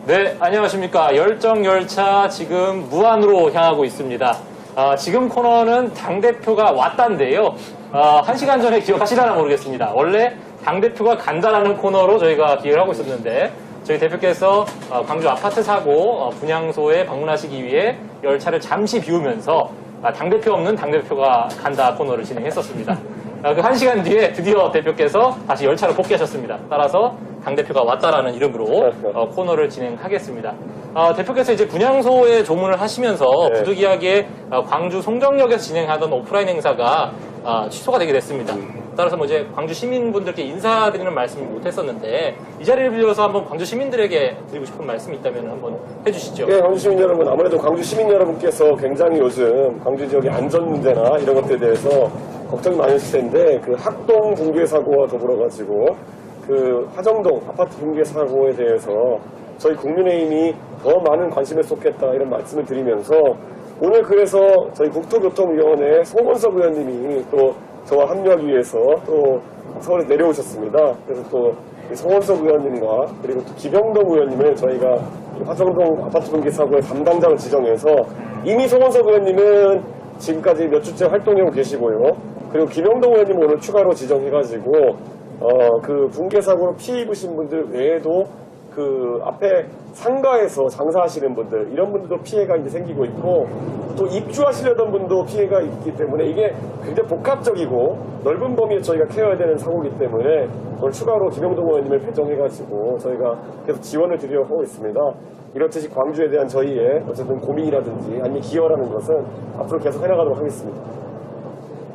네, 안녕하십니까. 열정열차 지금 무안으로 향하고 있습니다. 지금 코너는 당대표가 왔단데요. 1시간 전에 기억하시려나 모르겠습니다. 원래 당대표가 간다라는 코너로 저희가 기획을 하고 있었는데 저희 대표께서 광주 아파트 사고 분향소에 방문하시기 위해 열차를 잠시 비우면서 당대표 없는 당대표가 간다 코너를 진행했었습니다. 그 1시간 뒤에 드디어 대표께서 다시 열차로 복귀하셨습니다. 따라서 당대표가 왔다라는 이름으로 코너를 진행하겠습니다. 대표께서 이제 분향소에 조문을 하시면서 부득이하게 광주 송정역에서 진행하던 오프라인 행사가 취소가 되게 됐습니다. 따라서 뭐 이제 광주 시민분들께 인사드리는 말씀을 못했었는데 이 자리를 빌려서 한번 광주 시민들에게 드리고 싶은 말씀이 있다면 한번 해주시죠. 네, 광주 시민 여러분, 아무래도 광주 시민 여러분께서 굉장히 요즘 광주 지역의 안전 문제나 이런 것들에 대해서 걱정이 많으실 텐데 그 학동 붕괴 사고와 더불어가지고 그 화정동 아파트 붕괴 사고에 대해서 저희 국민의힘이 더 많은 관심을 쏟겠다 이런 말씀을 드리면서 오늘 그래서 저희 국토교통위원회 송원석 의원님이 또 저와 합류하기 위해서 또 서울에 내려오셨습니다. 그래서 또 송원석 의원님과 그리고 또 기병동 의원님을 저희가 화정동 아파트 붕괴 사고의 담당자로 지정해서 이미 송원석 의원님은 지금까지 몇 주째 활동하고 계시고요. 그리고 김영동 의원님 오늘 추가로 지정해가지고 그 붕괴 사고로 피해 입으신 분들 외에도 그 앞에 상가에서 장사하시는 분들 이런 분들도 피해가 이제 생기고 있고 또 입주하시려던 분도 피해가 있기 때문에 이게 굉장히 복합적이고 넓은 범위에 저희가 케어해야 되는 사고이기 때문에 오늘 추가로 김영동 의원님을 배정해가지고 저희가 계속 지원을 드리려고 하고 있습니다. 이렇듯이 광주에 대한 저희의 어쨌든 고민이라든지 아니면 기여라는 것은 앞으로 계속 해나가도록 하겠습니다.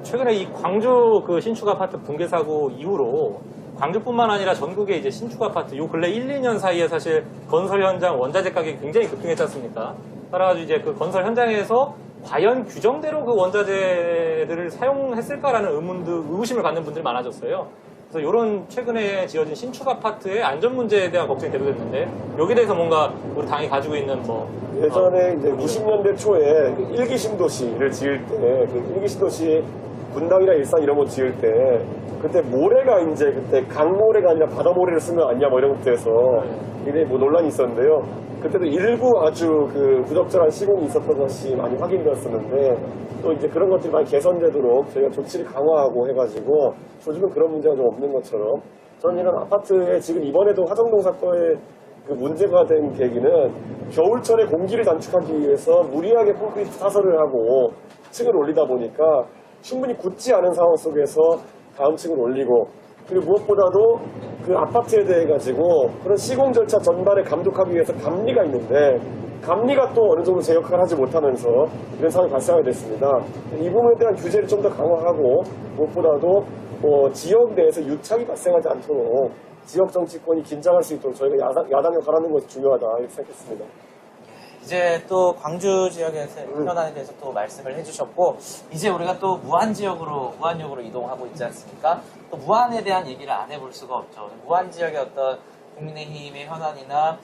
최근에 이 광주 그 신축 아파트 붕괴 사고 이후로 광주뿐만 아니라 전국의 이제 신축 아파트 요 근래 1, 2년 사이에 사실 건설 현장 원자재 가격이 굉장히 급등했지 않습니까? 따라가지고 이제 그 건설 현장에서 과연 규정대로 그 원자재들을 사용했을까라는 의구심을 갖는 분들이 많아졌어요. 그래서 이런 최근에 지어진 신축 아파트의 안전 문제에 대한 걱정이 대두됐는데 여기에 대해서 뭔가 우리 당이 가지고 있는 뭐 예전에 이제 90년대 초에 일기 신도시를 지을 때 그 일기 신도시 분당이나 일산 이런 거 지을 때 그때 모래가 이제 그때 강모래가 아니라 바다모래를 쓰면 안 냐 뭐 이런 것도 해서 굉장히 뭐 논란이 있었는데요. 그때도 일부 아주 그 부적절한 시공이 있었던 것이 많이 확인이 되었었는데 또 이제 그런 것들이 많이 개선되도록 저희가 조치를 강화하고 해가지고 요즘은 그런 문제가 좀 없는 것처럼 저는 이런 아파트에 지금 이번에도 화정동 사건의 그 문제가 된 계기는 겨울철에 공기를 단축하기 위해서 무리하게 콘크리트 사설을 하고 층을 올리다 보니까 충분히 굳지 않은 상황 속에서 다음 층을 올리고 그리고 무엇보다도 그 아파트에 대해 가지고 그런 시공 절차 전반에 감독하기 위해서 감리가 있는데 감리가 또 어느 정도 제 역할을 하지 못하면서 이런 상황이 발생하게 됐습니다. 이 부분에 대한 규제를 좀 더 강화하고 무엇보다도 지역 내에서 유착이 발생하지 않도록 지역 정치권이 긴장할 수 있도록 저희가 야당 역할을 하는 것이 중요하다 이렇게 생각했습니다. 이제 또 광주 지역의 현안에 대해서 또 말씀을 해주셨고 이제 우리가 또 무안역으로 이동하고 있지 않습니까? 또 무안에 대한 얘기를 안 해볼 수가 없죠. 무안 지역의 어떤 국민의힘의 현안이나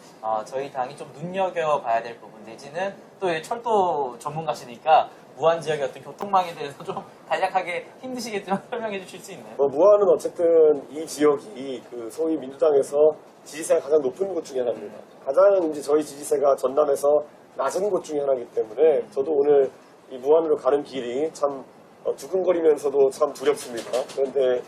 저희 당이 좀 눈여겨봐야 될 부분 내지는 또 철도 전문가시니까 무안 지역의 어떤 교통망에 대해서 좀 간략하게 힘드시겠지만 설명해 주실 수 있나요? 무안은 어쨌든 이 지역이 그 소위 민주당에서 지지세가 가장 높은 곳 중에 하나입니다. 가장 이제 저희 지지세가 전남에서 낮은 곳 중에 하나이기 때문에 저도 오늘 이 무안으로 가는 길이 참 두근거리면서도 참 두렵습니다. 그런데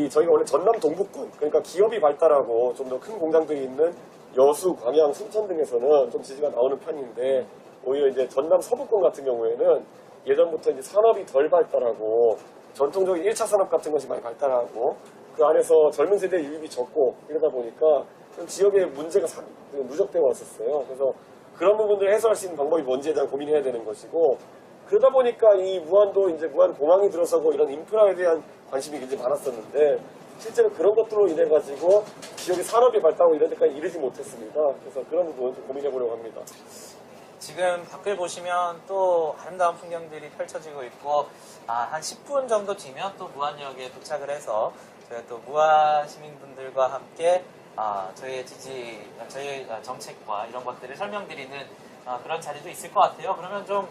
저희가 원래 전남 동북권 그러니까 기업이 발달하고 좀 더 큰 공장들이 있는 여수, 광양, 순천 등에서는 좀 지지가 나오는 편인데 오히려 이제 전남 서부권 같은 경우에는 예전부터 이제 산업이 덜 발달하고 전통적인 1차 산업 같은 것이 많이 발달하고 그 안에서 젊은 세대의 유입이 적고 이러다 보니까 좀 지역의 문제가 누적되어 왔었어요. 그래서 그런 부분들을 해소할 수 있는 방법이 뭔지에 대한 고민을 해야 되는 것이고 그러다 보니까 이 무안도 이제 무안 공항이 들어서고 이런 인프라에 대한 관심이 굉장히 많았었는데 실제로 그런 것들로 인해 가지고 지역의 산업이 발달하고 이런 데까지 이르지 못했습니다. 그래서 그런 부분 좀 고민해 보려고 합니다. 지금 밖을 보시면 또 아름다운 풍경들이 펼쳐지고 있고 한 10분 정도 뒤면 또 무안역에 도착을 해서 저희가 또 무안 시민분들과 함께 저희의 정책과 이런 것들을 설명드리는 그런 자리도 있을 것 같아요. 그러면 좀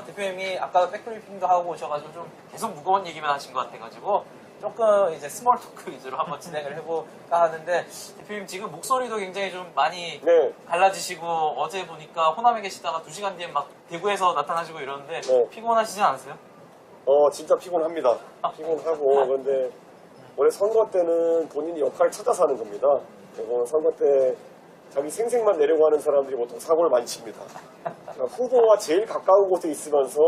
대표님이 아까 백브리핑도 하고 오셔가지고 좀 계속 무거운 얘기만 하신 것 같아가지고 조금 이제 스몰 토크 위주로 한번 진행을 해볼까 하는데, 대표님 지금 목소리도 굉장히 좀 많이 네. 갈라지시고, 어제 보니까 호남에 계시다가 2시간 뒤에 막 대구에서 나타나시고 이러는데, 네. 피곤하시지 않으세요? 진짜 피곤합니다. 피곤하고, 근데 원래 선거 때는 본인이 역할을 찾아서 하는 겁니다. 그리고 선거 때 자기 생색만 내려고 하는 사람들이 보통 사고를 많이 칩니다. 그러니까 후보와 제일 가까운 곳에 있으면서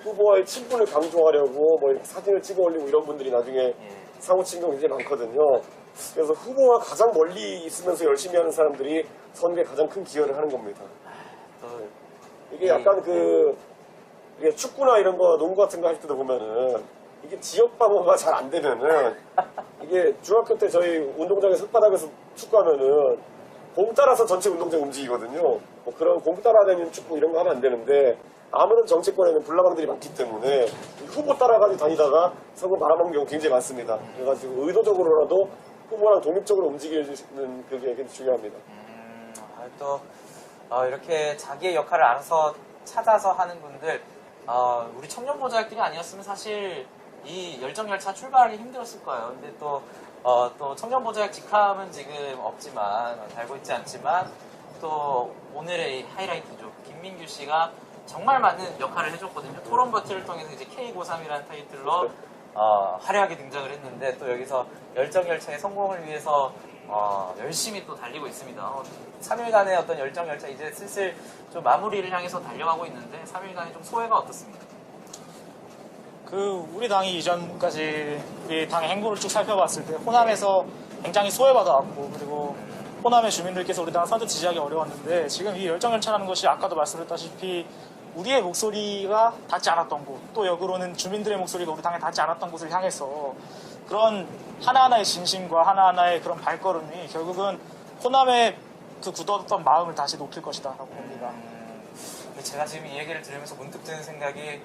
후보와의 친분을 강조하려고 뭐 이렇게 사진을 찍어 올리고 이런 분들이 나중에 사고 친 경우 굉장히 많거든요. 그래서 후보와 가장 멀리 있으면서 열심히 하는 사람들이 선거에 가장 큰 기여를 하는 겁니다. 이게 약간 이게 축구나 이런 거, 농구 같은 거 할 때도 보면은 이게 지역 방어가 잘 안 되면은 이게 중학교 때 저희 운동장에서 흙바닥에서 축구하면은 공 따라서 전체 운동장 움직이거든요. 뭐 그런 공 따라다니는 축구 이런 거 하면 안 되는데 아무런 정치권에는 불나방들이 많기 때문에 후보 따라가지고 다니다가 선거 말아먹는 경우 굉장히 많습니다. 그래가지고 의도적으로라도 후보랑 독립적으로 움직이는 그게 굉장히 중요합니다. 이렇게 자기의 역할을 알아서 찾아서 하는 분들, 우리 청년 보좌관들이 아니었으면 사실 이 열정열차 출발하기 힘들었을 거예요. 근데 또 청년 보좌관 직함은 지금 없지만, 달고 있지 않지만, 또 오늘의 하이라이트죠. 김민규 씨가 정말 많은 역할을 해줬거든요. 토론 버티를 통해서 이제 K53이라는 타이틀로 화려하게 등장을 했는데, 또 여기서 열정열차의 성공을 위해서 열심히 또 달리고 있습니다. 3일간의 어떤 열정열차 이제 슬슬 좀 마무리를 향해서 달려가고 있는데, 3일간의 좀 소회가 어떻습니까? 우리 당이 이전까지 우리 당의 행보를 쭉 살펴봤을 때 호남에서 굉장히 소외받아왔고, 그리고 호남의 주민들께서 우리 당을 선뜻 지지하기 어려웠는데, 지금 이 열정열차라는 것이 아까도 말씀드렸다시피 우리의 목소리가 닿지 않았던 곳, 또 역으로는 주민들의 목소리가 우리 당에 닿지 않았던 곳을 향해서 그런 하나하나의 진심과 하나하나의 그런 발걸음이 결국은 호남의 그 굳었던 마음을 다시 높일 것이다라고 봅니다. 제가 지금 이 얘기를 들으면서 문득 드는 생각이,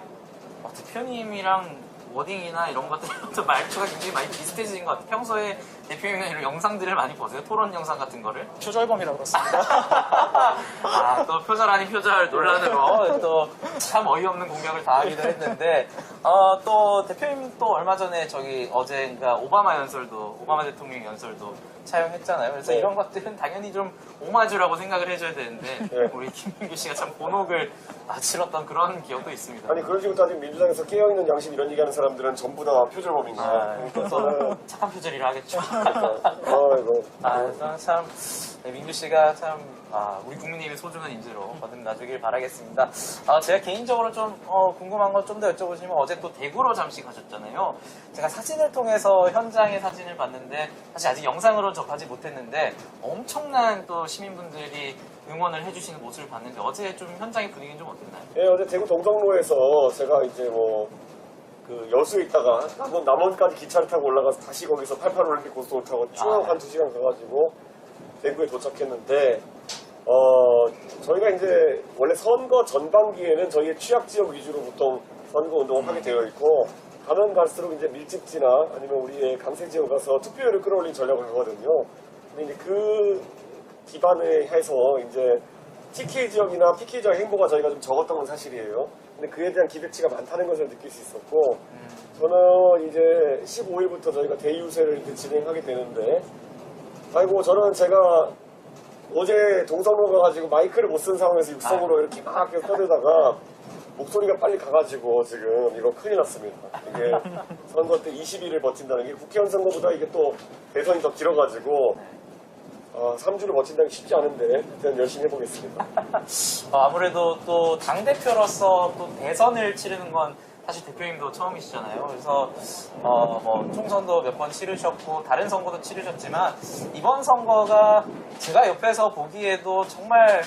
대표님이랑 워딩이나 이런 것들, 말투가 굉장히 많이 비슷해진 것 같아요. 평소에 대표님이나 이런 영상들을 많이 보세요? 토론 영상 같은 거를? 표절범이라고 그렇습니다. 또 표절 아닌 표절 논란으로 또 참 어이없는 공격을 당하기도 했는데, 또 대표님 또 얼마 전에 어제인가 오바마 대통령 연설도 차용했잖아요. 그래서 이런 것들은 당연히 좀 오마주라고 생각을 해줘야 되는데, 우리 김민규 씨가 참 곤혹을 치렀던 그런 기억도 있습니다. 아니 그런 식으로 따지면 민주당에서 깨어있는 양심 이런 얘기하는 사람들은 전부 다 표절범인가요? 그래서 착한 표절이라 하겠죠. 아이고. 참 민규 씨가 참 우리 국민님의 소중한 인재로 거듭나주길 바라겠습니다. 제가 개인적으로 좀 궁금한 건 좀 더 여쭤보시면, 어제 또 대구로 잠시 가셨잖아요. 제가 사진을 통해서 현장의 사진을 봤는데, 사실 아직 영상으로 접하지 못했는데 엄청난 또 시민분들이 응원을 해주시는 모습을 봤는데, 어제 좀 현장의 분위기는 좀 어땠나요? 예, 어제 대구 동성로에서 제가 이제 여수에 있다가 남원까지 기차를 타고 올라가서 다시 거기서 88 올림픽 고속도로 타고 쭉 한 2시간 가가지고 대구에 도착했는데, 저희가 이제 원래 선거 전반기에는 저희의 취약 지역 위주로 보통 선거 운동을 하게 되어 있고, 가면 갈수록 이제 밀집지나 아니면 우리의 강세 지역 가서 투표율을 끌어올린 전략을 하거든요. 근데 이제 그 기반에 해서 이제 TK 지역이나 PK 지역 행보가 저희가 좀 적었던 건 사실이에요. 근데 그에 대한 기대치가 많다는 것을 느낄 수 있었고, 저는 이제 15일부터 저희가 대유세를 이렇게 진행하게 되는데, 저는 제가 어제 동성로 가가지고 마이크를 못 쓴 상황에서 육성으로 이렇게 막 계속 떠들다가 목소리가 빨리 가가지고 지금 이거 큰일 났습니다. 이게 선거 때 20일을 버틴다는 게 국회의원 선거보다 이게 또 대선이 더 길어가지고 3주를 버틴다는 게 쉽지 않은데 저는 열심히 해보겠습니다. 아무래도 또 당대표로서 또 대선을 치르는 건 사실 대표님도 처음이시잖아요. 그래서 총선도 몇 번 치르셨고 다른 선거도 치르셨지만, 이번 선거가 제가 옆에서 보기에도 정말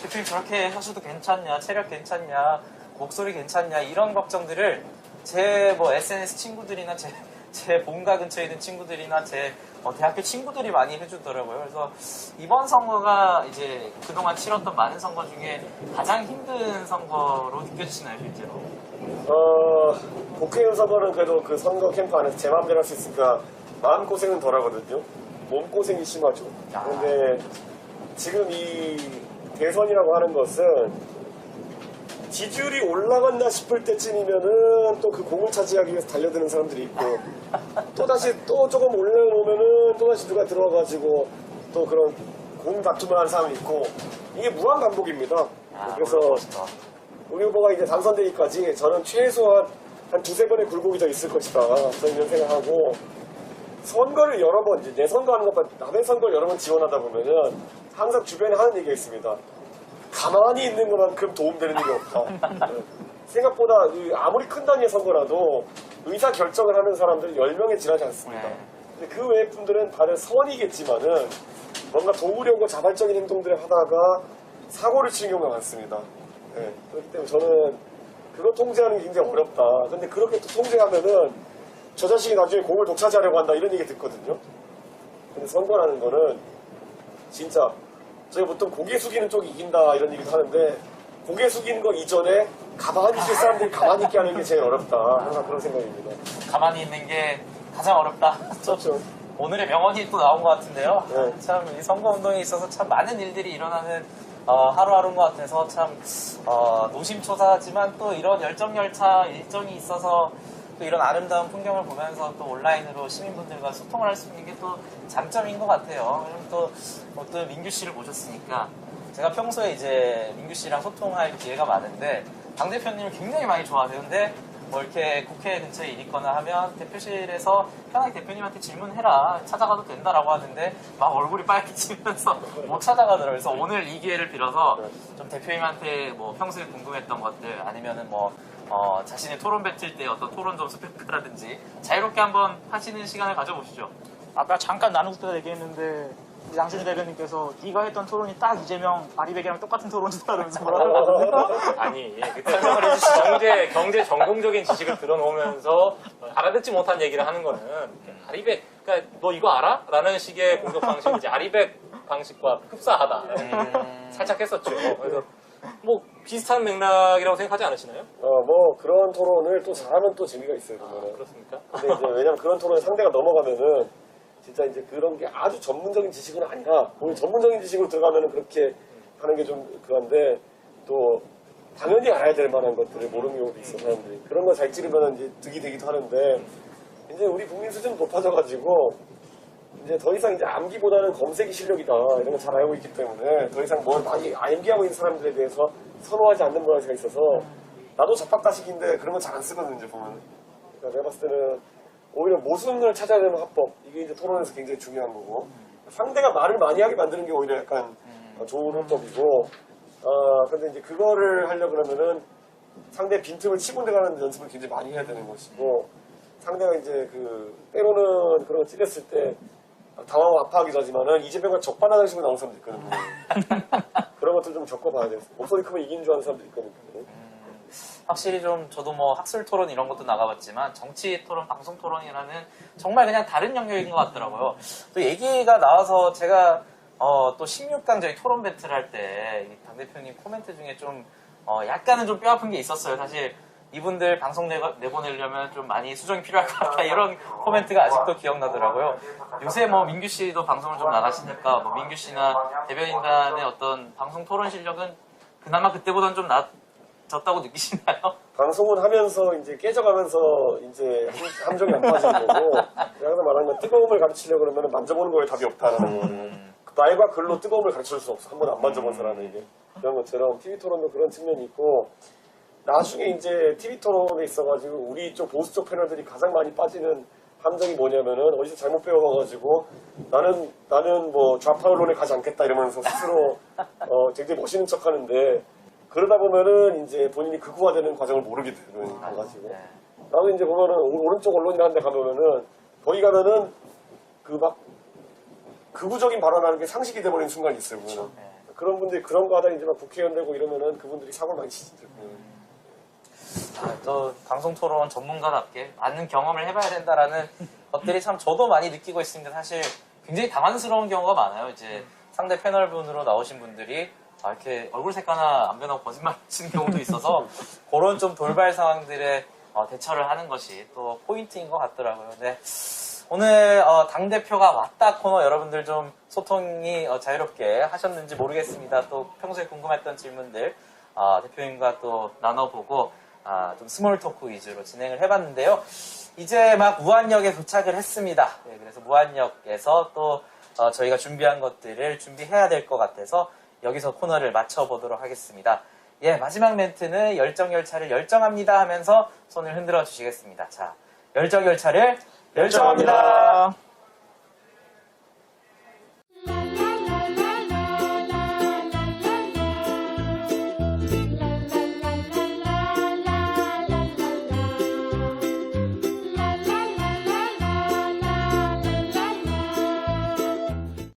대표님 저렇게 하셔도 괜찮냐, 체력 괜찮냐, 목소리 괜찮냐, 이런 걱정들을 제 SNS 친구들이나 제 본가 근처에 있는 친구들이나 제 대학교 친구들이 많이 해주더라고요. 그래서 이번 선거가 이제 그동안 치렀던 많은 선거 중에 가장 힘든 선거로 느껴지시나요, 실제로? 국회의원 선거는 그래도 그 선거 캠프 안에서 제 마음대로 할 수 있으니까 마음고생은 덜 하거든요. 몸고생이 심하죠. 그런데 지금 이 대선이라고 하는 것은 지지율이 올라간다 싶을 때쯤이면은 또 그 공을 차지하기 위해서 달려드는 사람들이 있고 또다시 또 조금 올려놓으면은 또다시 누가 들어와가지고 또 그런 공 다툼을 하는 사람이 있고 이게 무한 반복입니다. 그래서 우리 후보가 이제 당선되기까지 저는 최소한 한 두세 번의 굴곡이 더 있을 것이다. 저는 이런 생각하고 선거를 여러 번, 이제 내 선거하는 것보다 남의 선거를 여러 번 지원하다 보면은 항상 주변에 하는 얘기가 있습니다. 가만히 있는 것만큼 도움되는 일이 없다. 생각보다 아무리 큰 단위의 선거라도 의사 결정을 하는 사람들이 10명에 지나지 않습니다. 근데 그 외의 분들은 다들 선이겠지만은 뭔가 도우려고 자발적인 행동들을 하다가 사고를 치는 경우가 많습니다. 네, 그렇기 때문에 저는 그거 통제하는 게 굉장히 어렵다. 근데 그렇게 또 통제하면은 저 자식이 나중에 공을 독차지하려고 한다 이런 얘기 듣거든요. 근데 선거라는 거는 진짜 저희 보통 고개 숙이는 쪽이 이긴다 이런 얘기도 하는데 고개 숙이는 거 이전에 가만히 있을 사람들이 가만히 있게 하는 게 제일 어렵다. 항상 그런 생각입니다. 가만히 있는 게 가장 어렵다. 그렇죠. 오늘의 명언이 또 나온 것 같은데요. 네. 참, 이 선거운동에 있어서 참 많은 일들이 일어나는 하루하루인 것 같아서 참 노심초사하지만 또 이런 열정열차 일정이 있어서 또 이런 아름다운 풍경을 보면서 또 온라인으로 시민분들과 소통을 할 수 있는 게 또 장점인 것 같아요. 그럼 또 민규 씨를 모셨으니까 제가 평소에 이제 민규 씨랑 소통할 기회가 많은데 당대표님을 굉장히 많이 좋아하세요. 근데 뭐 이렇게 국회 근처에 일 있거나 하면 대표실에서 편하게 대표님한테 질문해라 찾아가도 된다라고 하는데 막 얼굴이 빨개지면서 못 찾아가더라고요. 그래서 오늘 이 기회를 빌어서 좀 대표님한테 뭐 평소에 궁금했던 것들 아니면은 뭐 자신의 토론 뱉을 때 어떤 토론 점수 평가라든지 자유롭게 한번 하시는 시간을 가져보시죠. 아까 잠깐 나누고 때 얘기했는데 양준희 대변인께서 네가 했던 토론이 딱 이재명 아리백이랑 똑같은 토론이다라면서 뭐라고 하거든요. 아니, 그 설명을 해주시 경제 전공적인 지식을 들어놓으면서 알아듣지 못한 얘기를 하는 거는 아리백, 그러니까 너 이거 알아? 라는 식의 공격 방식이 이제 아리백 방식과 흡사하다. 살짝 했었죠. 그래서 뭐 비슷한 맥락이라고 생각하지 않으시나요? 뭐 그런 토론을 또 잘하면 또 재미가 있어요. 보면은. 그렇습니까? 근데 이제 왜냐면 그런 토론에 상대가 넘어가면은 진짜 이제 그런 게 아주 전문적인 지식은 아니라 오늘 전문적인 지식으로 들어가면은 그렇게 하는 게 좀 그런데 또 당연히 알아야 될 만한 것들을 모르는 경우도 있어 사람들이 그런 거 잘 찌르면은 이제 득이 되기도 하는데 이제 우리 국민 수준 높아져가지고 이제 더 이상 이제 암기보다는 검색이 실력이다 이런 거 잘 알고 있기 때문에 더 이상 뭘 많이 암기하고 있는 사람들에 대해서 선호하지 않는 문화가 있어서 나도 잡박다식인데 그런 건 잘 안 쓰거든요 이제 보면. 그러니까 내가 봤을 때는 오히려 모순을 찾아내는 화법 이게 이제 토론에서 굉장히 중요한 거고 상대가 말을 많이 하게 만드는 게 오히려 약간 좋은 화법이고 근데 이제 그거를 하려고 그러면은 상대 빈틈을 치고 들어가는 연습을 굉장히 많이 해야 되는 것이고 상대가 이제 때로는 그런 거 찔렸을 때 당하고 아파하기도 하지만은 이재명과 적반하장 식으로 나오는 사람도 있거든요. 그런 것들 좀 겪어봐야 돼요. 목소리 크면 이기는 줄 아는 사람도 있거든요. 확실히 좀 저도 뭐 학술 토론 이런 것도 나가봤지만 정치 토론, 방송 토론이라는 정말 그냥 다른 영역인 것 같더라고요. 또 얘기가 나와서 제가 또 16강 저희 토론 배틀 할 때 당대표님 코멘트 중에 좀 약간은 좀 뼈아픈 게 있었어요. 사실 이분들 방송 내보내려면 좀 많이 수정이 필요할 것 같다 이런 코멘트가 아직도 기억나더라고요. 요새 뭐 민규 씨도 방송을 좀 나가시니까 뭐 민규 씨나 대변인단의 어떤 방송 토론 실력은 그나마 그때보다는 좀 졌다고 느끼시나요? 방송은 하면서 이제 깨져가면서 이제 함정이 안 빠지는 거고 내가 항상 말하는 건 뜨거움을 가르치려고 그러면 만져보는 거에 답이 없다라는 거는 말과 글로 뜨거움을 가르칠 수 없어. 한 번도 안 만져본 사람에게. 그런 것처럼 TV 토론도 그런 측면이 있고 나중에 이제 TV 토론에 있어가지고 우리 쪽 보수 쪽 패널들이 가장 많이 빠지는 함정이 뭐냐면은 어디서 잘못 배워가지고 나는 뭐 좌파 언론에 가지 않겠다 이러면서 스스로 굉장히 멋있는 척 하는데 그러다 보면은 이제 본인이 극우화되는 과정을 모르게 되는 거가지고 나도 이제 보면은 오른쪽 언론이라는 데 가면은 거기 가면은 막 극우적인 발언하는 게 상식이 돼버리는 순간이 있어요. 보면은. 그런 분들이 그런 거 하다 이제 막 국회의원 되고 이러면은 그분들이 사고를 많이 치시죠. 또 방송 토론 전문가답게 많은 경험을 해봐야 된다라는 것들이 참 저도 많이 느끼고 있습니다. 사실 굉장히 당황스러운 경우가 많아요. 이제 상대 패널분으로 나오신 분들이 이렇게 얼굴 색 하나 안 변하고 거짓말 치는 경우도 있어서 그런 좀 돌발 상황들에 대처를 하는 것이 또 포인트인 것 같더라고요. 네. 오늘 당대표가 왔다 코너 여러분들 좀 소통이 자유롭게 하셨는지 모르겠습니다. 또 평소에 궁금했던 질문들 대표님과 또 나눠보고 좀 스몰 토크 위주로 진행을 해봤는데요. 이제 막 무안역에 도착을 했습니다. 네, 그래서 무안역에서 또 저희가 준비한 것들을 준비해야 될 것 같아서 여기서 코너를 마쳐보도록 하겠습니다. 예, 마지막 멘트는 열정열차를 열정합니다 하면서 손을 흔들어 주시겠습니다. 자, 열정열차를 열정합니다.